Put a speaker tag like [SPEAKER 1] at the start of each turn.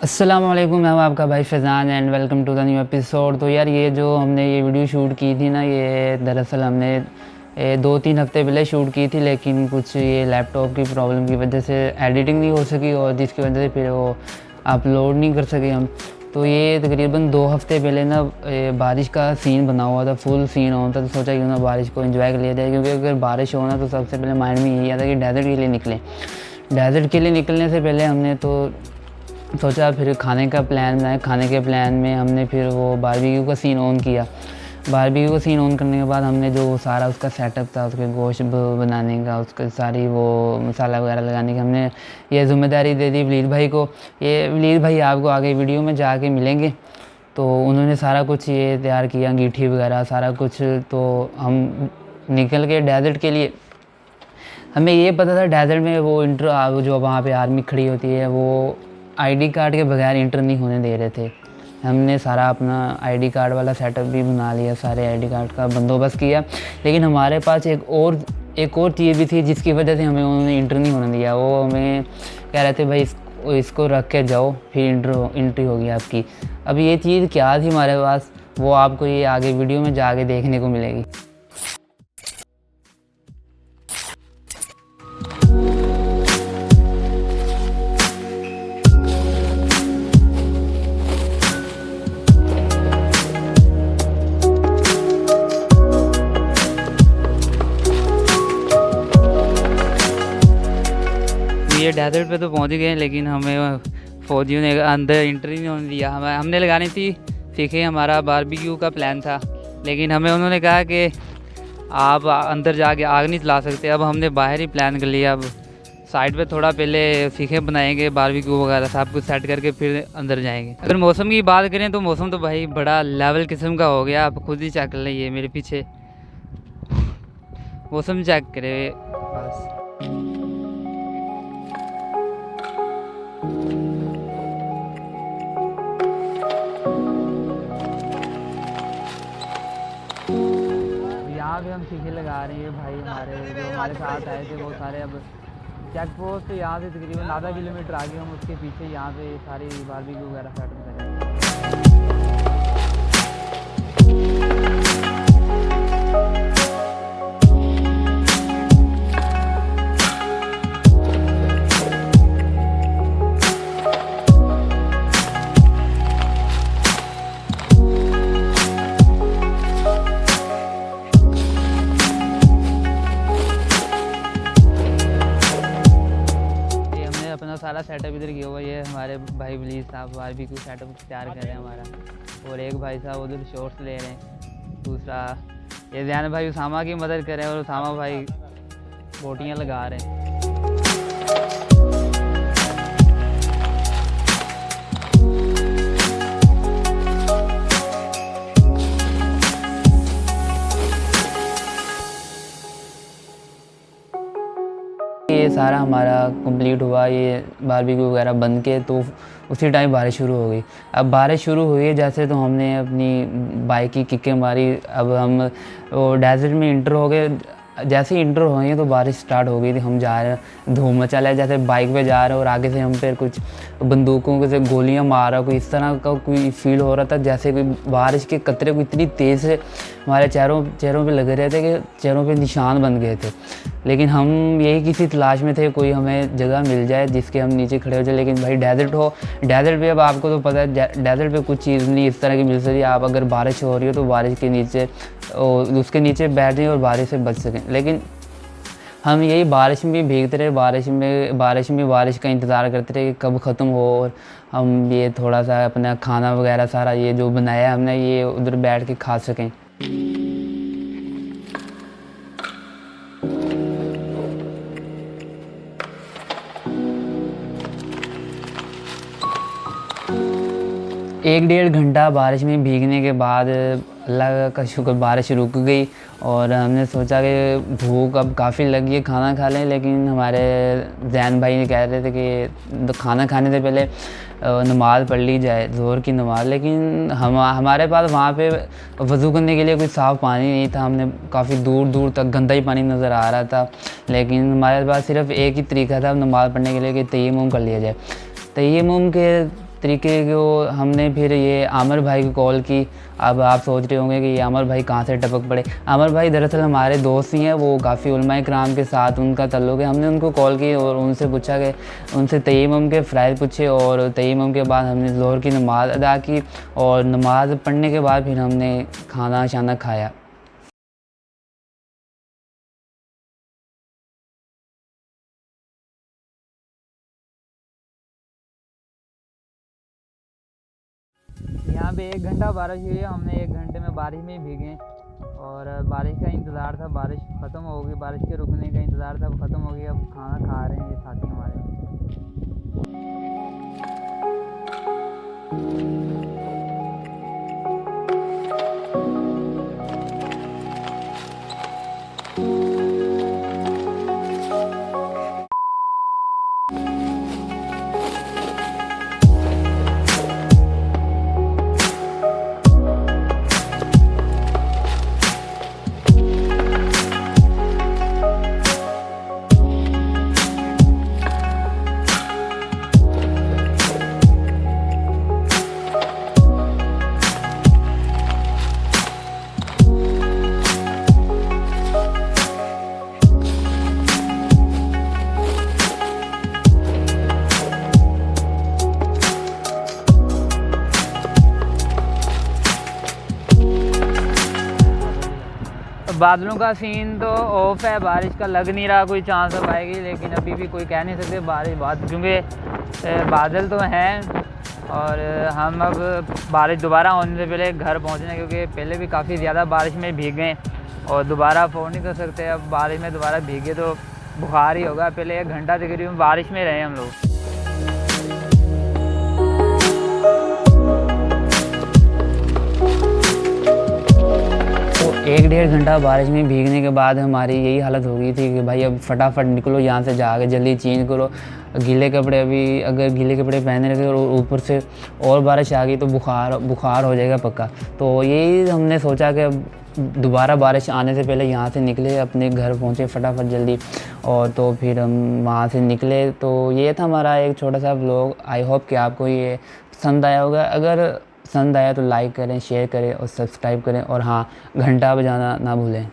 [SPEAKER 1] अस्सलाम वालेकुम, मैं हूं आपका भाई Faizan and welcome to the new episode. तो यार ये जो हमने ये वीडियो शूट की थी ना, ये दरअसल हमने 2-3 हफ़्ते पहले शूट की थी, लेकिन कुछ ये लैपटॉप की प्रॉब्लम की वजह से एडिटिंग नहीं हो सकी और जिसकी वजह से फिर वो अपलोड नहीं कर सके हम। तो ये तकरीबन 2 हफ़्ते पहले ना बारिश का सीन बना हुआ था, फुल सीन ऑन था, तो सोचा क्यों ना बारिश को एंजॉय कर लिया जाए, क्योंकि अगर बारिश हो ना तो सबसे पहले माइंड में यही आता कि डेज़र्ट के लिए निकलें। डेज़र्ट के लिए निकलने से पहले हमने तो सोचा फिर खाने का प्लान बनाया। खाने के प्लान में हमने फिर वो बारबेक्यू का सीन ऑन किया। बारबेक्यू का सीन ऑन करने के बाद हमने जो सारा उसका सेटअप था, उसके गोश्त बनाने का, उसके सारी वो मसाला वगैरह लगाने की, हमने ये ज़िम्मेदारी दे दी वलीद भाई को। ये वलीद भाई आपको आगे वीडियो में जाके मिलेंगे, तो उन्होंने सारा कुछ ये तैयार किया, अंगीठी वगैरह सारा कुछ। तो हम निकल गए डेज़र्ट के लिए। हमें ये पता था डेज़र्ट में वो जो वहाँ पे आर्मी खड़ी होती है, वो आईडी कार्ड के बगैर इंटर नहीं होने दे रहे थे। हमने सारा अपना आईडी कार्ड वाला सेटअप भी बना लिया, सारे आईडी कार्ड का बंदोबस्त किया, लेकिन हमारे पास एक और चीज़ भी थी जिसकी वजह से हमें उन्होंने इंटर नहीं होने दिया। वो हमें कह रहे थे भाई इसको रख के जाओ, फिर एंट्री होगी आपकी। अब ये चीज़ क्या थी हमारे पास, वो आपको ये आगे वीडियो में जाके देखने को मिलेगी। ये डेज़र्ट पे तो पहुंच गए, लेकिन हमें फ़ौजियों ने अंदर एंट्री नहीं होने दिया। हमने लगानी थी सीखे, हमारा बारबेक्यू का प्लान था, लेकिन हमें उन्होंने कहा कि आप अंदर जाके आग नहीं चला सकते। अब हमने बाहर ही प्लान कर लिया। अब साइड पे थोड़ा पहले सीखे बनाएंगे, बारबेक्यू वगैरह सब कुछ सेट करके फिर अंदर जाएंगे। अगर मौसम की बात करें तो मौसम तो भाई बड़ा लेवल किस्म का हो गया। आप खुद ही चेक कर लीजिए, मेरे पीछे मौसम चेक करें बस। यहाँ पे हम सीखे लगा रहे हैं भाई, हमारे जो हमारे साथ आए थे वो सारे। अब चेक पोस्ट यहाँ से तकरीबन आधा किलोमीटर आगे, हम उसके पीछे यहाँ पे सारी बारबेक्यू वगैरह सेटअप करें। अपना सारा सेटअप इधर किया हुआ। ये हमारे भाई वलीद साहब बारबेक्यू सेटअप तैयार कर रहे हैं हमारा, और एक भाई साहब उधर शॉर्ट्स ले रहे हैं। दूसरा ये ज़ैन भाई उसामा की मदद कर रहे हैं, और उसामा भाई बोटियाँ लगा रहे हैं। ये सारा हमारा कंप्लीट हुआ, ये बारबेक्यू वगैरह बन के, तो उसी टाइम बारिश शुरू हो गई। अब बारिश शुरू हुई है जैसे, तो हमने अपनी बाइक की किकें मारी। अब हम वो डेज़र्ट में इंटर हो गए। जैसे ही इंटर हुए तो बारिश स्टार्ट हो गई थी। हम जा रहे हैं, धूम मचा है, जैसे बाइक पे जा रहे हैं और आगे से हम पे कुछ बंदूकों से गोलियां मार रहा, कोई इस तरह का कोई फील हो रहा था, जैसे कोई बारिश के कतरे को इतनी तेज़ से हमारे चेहरों पे लग रहे थे कि चेहरों पे निशान बन गए थे। लेकिन हम यही किसी तलाश में थे, कोई हमें जगह मिल जाए जिसके हम नीचे खड़े हो जाए। लेकिन भाई डेज़र्ट पे अब आपको तो पता है, डेज़र्ट पे कुछ चीज़ नहीं इस तरह की मिल सकती। आप अगर बारिश हो रही हो तो बारिश के नीचे उसके नीचे बैठ जाएं और बारिश से बच सकें। लेकिन हम यही बारिश में भी भीगते रहे, बारिश का इंतज़ार करते रहे कि कब ख़त्म हो, और हम ये थोड़ा सा अपना खाना वगैरह सारा ये जो बनाया हमने, ये उधर बैठ के खा सकें। एक 1.5 घंटा बारिश में भीगने के बाद अल्लाह का शुक्र बारिश रुक गई, और हमने सोचा कि भूख अब काफ़ी लगी है, खाना खा लें, लेकिन हमारे जैन भाई कह रहे थे कि खाना खाने से पहले नमाज़ पढ़ ली जाए, ज़ोहर की नमाज़। लेकिन हमारे पास वहाँ पे वज़ू करने के लिए कोई साफ़ पानी नहीं था। हमने काफ़ी दूर दूर तक गंदा ही पानी नज़र आ रहा था, लेकिन हमारे पास सिर्फ़ एक ही तरीका था नमाज़ पढ़ने के लिए कि तयम्मुम कर लिया जाए। तयम्मुम के तरीके को हमने फिर ये आमिर भाई को कॉल की। अब आप सोच रहे होंगे कि ये आमिर भाई कहाँ से टपक पड़े। आमिर भाई दरअसल हमारे दोस्त ही हैं, वो काफ़ी उलमाए किराम के साथ उनका ताल्लुक़ है। हमने उनको कॉल की और उनसे पूछा कि उनसे तयम्मुम के फ़राइज़ पूछे, और तयम्मुम के बाद हमने ज़ोहर की नमाज़ अदा की, और नमाज़ पढ़ने के बाद फिर हमने खाना शाना खाया। यहाँ पे 1 घंटा बारिश हुई है, हमने 1 घंटे में बारिश में ही भीगे, और बारिश का इंतज़ार था। बारिश ख़त्म हो गई, बारिश के रुकने का इंतज़ार था, अब ख़त्म हो गई। अब खाना खा रहे हैं ये साथी हमारे। बादलों का सीन तो ऑफ है, बारिश का लग नहीं रहा कोई चांस अब आएगी, लेकिन अभी भी कोई कह नहीं सकते बारिश बात, क्योंकि बादल तो हैं। और हम अब बारिश दोबारा होने से पहले घर पहुंचने, क्योंकि पहले भी काफ़ी ज़्यादा बारिश में भीगे और दोबारा अफोर्ड नहीं कर सकते। अब बारिश में दोबारा भीगे तो बुखार ही होगा। पहले 1 घंटा तकरीबन बारिश में रहे हम लोग। तो 1-1.5 घंटा बारिश में भीगने के बाद हमारी यही हालत हो गई थी कि भाई अब फटाफट निकलो यहाँ से, जाके जल्दी चेंज करो। गीले कपड़े, अभी अगर गीले कपड़े पहने रखे और ऊपर से और बारिश आ गई तो बुखार हो जाएगा पक्का। तो यही हमने सोचा कि अब दोबारा बारिश आने से पहले यहाँ से निकले, अपने घर पहुँचे फटाफट जल्दी, और तो फिर हम वहाँ से निकले। तो ये था हमारा एक छोटा सा व्लॉग। आई होप कि आपको ये पसंद आया होगा। अगर पसंद आया तो लाइक करें, शेयर करें और सब्सक्राइब करें, और हाँ, घंटा बजाना ना भूलें।